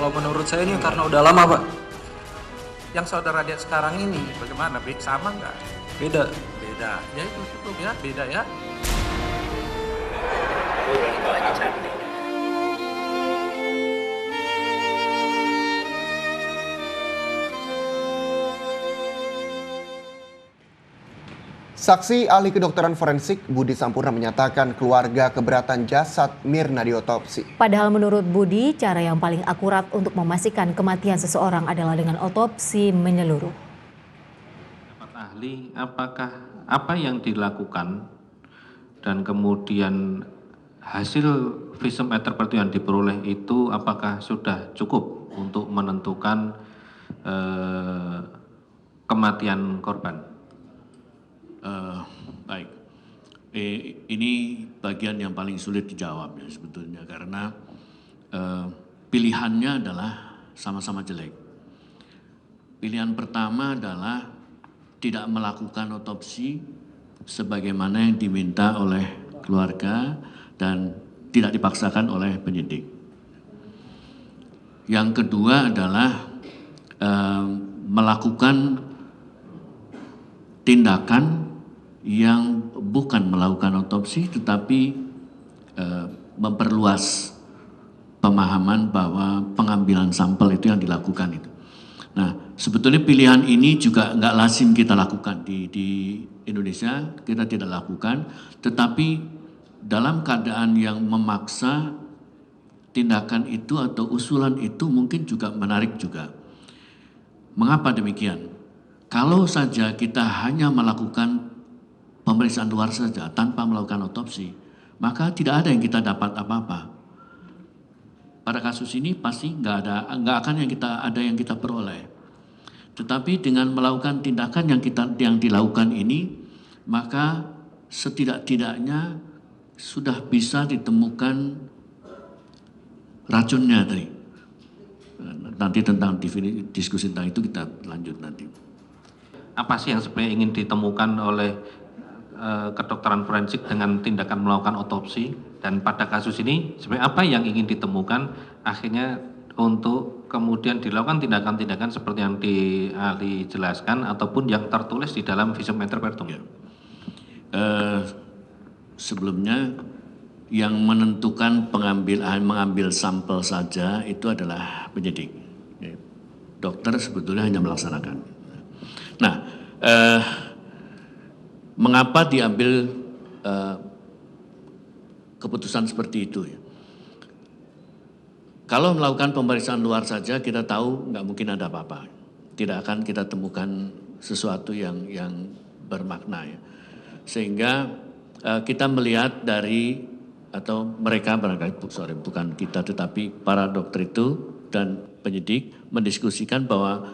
Kalau menurut saya ini karena udah lama, Pak. Yang saudara lihat sekarang ini bagaimana? Sama nggak? Beda. Beda. Ya itu cukup ya, beda ya. Saksi ahli kedokteran forensik Budi Sampurna menyatakan keluarga keberatan jasad Mirna diotopsi. Padahal menurut Budi, cara yang paling akurat untuk memastikan kematian seseorang adalah dengan otopsi menyeluruh. Ahli, apakah apa yang dilakukan dan kemudian hasil visum et repertum yang diperoleh itu apakah sudah cukup untuk menentukan kematian korban? Baik, ini bagian yang paling sulit dijawab ya sebetulnya karena pilihannya adalah sama-sama jelek. Pilihan pertama adalah tidak melakukan otopsi sebagaimana yang diminta oleh keluarga dan tidak dipaksakan oleh penyidik. Yang kedua adalah melakukan tindakan yang bukan melakukan otopsi tetapi memperluas pemahaman bahwa pengambilan sampel itu yang dilakukan itu. Nah, sebetulnya pilihan ini juga nggak lazim kita lakukan di Indonesia, kita tidak lakukan, tetapi dalam keadaan yang memaksa tindakan itu atau usulan itu mungkin juga menarik juga. Mengapa demikian? Kalau saja kita hanya melakukan pemeriksaan luar saja tanpa melakukan otopsi, maka tidak ada yang kita dapat apa-apa. Pada kasus ini pasti nggak akan yang kita peroleh. Tetapi dengan melakukan tindakan yang dilakukan ini, maka setidak-tidaknya sudah bisa ditemukan racunnya tadi. Nanti tentang diskusi tentang itu kita lanjut nanti. Apa sih yang sebenarnya ingin ditemukan oleh kedokteran forensik dengan tindakan melakukan otopsi, dan pada kasus ini sebenarnya apa yang ingin ditemukan akhirnya untuk kemudian dilakukan tindakan-tindakan seperti yang dijelaskan ataupun yang tertulis di dalam visum et repertum? Ya. Sebelumnya yang menentukan mengambil sampel saja itu adalah penyidik. Dokter sebetulnya hanya melaksanakan. Nah, mengapa diambil keputusan seperti itu ya? Kalau melakukan pemeriksaan luar saja kita tahu nggak mungkin ada apa-apa. Tidak akan kita temukan sesuatu yang bermakna ya. Sehingga kita melihat dari atau mereka barangkali bukan kita tetapi para dokter itu dan penyidik mendiskusikan bahwa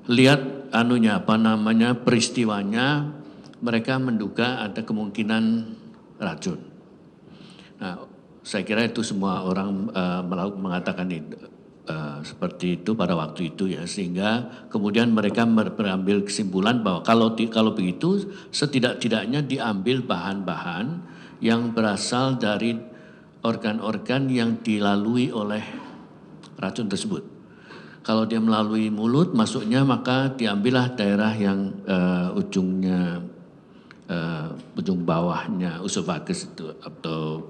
lihat peristiwanya mereka menduga ada kemungkinan racun. Nah, saya kira itu semua orang mengatakan seperti itu pada waktu itu ya, sehingga kemudian mereka mengambil kesimpulan bahwa kalau begitu setidak-tidaknya diambil bahan-bahan yang berasal dari organ-organ yang dilalui oleh racun tersebut. Kalau dia melalui mulut masuknya maka diambillah daerah yang ujung bawahnya esophagus itu atau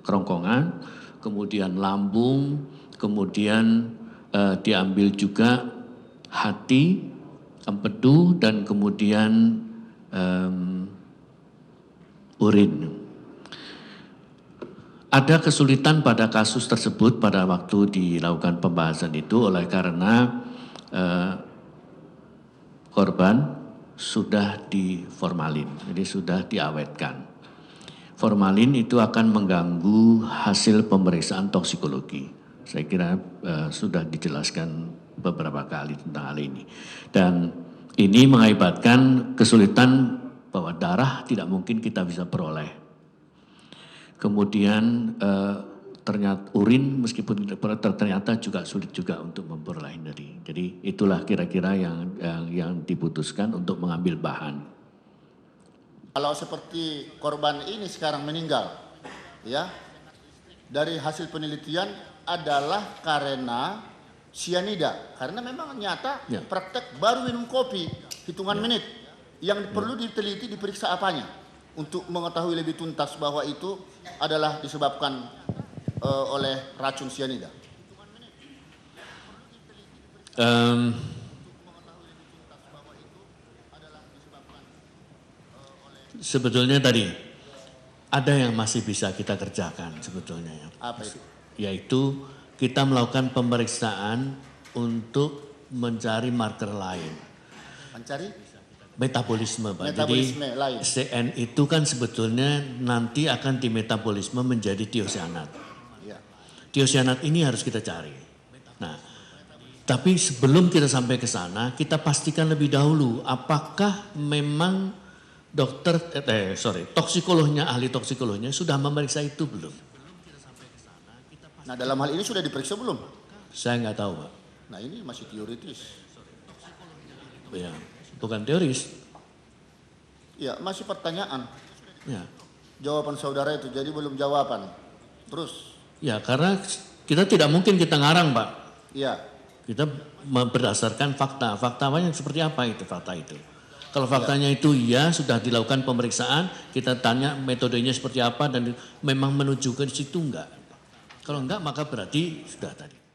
kerongkongan, kemudian lambung, kemudian diambil juga hati, empedu, dan kemudian urin. Ada kesulitan pada kasus tersebut pada waktu dilakukan pembahasan itu oleh karena korban sudah diformalin, jadi sudah diawetkan. Formalin itu akan mengganggu hasil pemeriksaan toksikologi. Saya kira sudah dijelaskan beberapa kali tentang hal ini. Dan ini mengakibatkan kesulitan bahwa darah tidak mungkin kita bisa peroleh. Kemudian ternyata urin meskipun ternyata juga sulit juga untuk memperoleh dari. Jadi itulah kira-kira yang diputuskan untuk mengambil bahan. Kalau seperti korban ini sekarang meninggal, ya, dari hasil penelitian adalah karena sianida karena memang nyata Ya. praktek baru minum kopi hitungan menit yang perlu diteliti diperiksa apanya untuk mengetahui lebih tuntas bahwa itu adalah disebabkan oleh racun sianida. Sebetulnya tadi ada yang masih bisa kita kerjakan sebetulnya ya. Apa itu? Yaitu kita melakukan pemeriksaan untuk mencari marker lain. Mencari Metabolisme Pak. Metabolisme Jadi lain. CN itu kan sebetulnya nanti akan dimetabolisme menjadi tiosianat. ya. Tiosianat ini harus kita cari. Nah, tapi sebelum kita sampai ke sana, kita pastikan lebih dahulu apakah memang toksikolognya, ahli toksikolognya sudah memeriksa itu belum? Nah dalam hal ini sudah diperiksa belum? Saya nggak tahu Pak. Nah ini masih teoritis. Ya, bukan teoris. Ya masih pertanyaan. Ya, Jawaban saudara itu jadi belum jawaban. Terus, ya karena kita tidak mungkin kita ngarang Pak. ya Kita berdasarkan fakta. Faktanya seperti apa itu fakta itu? Kalau faktanya itu ya sudah dilakukan pemeriksaan, kita tanya metodenya seperti apa dan memang menuju ke situ enggak. Kalau enggak maka berarti sudah tadi.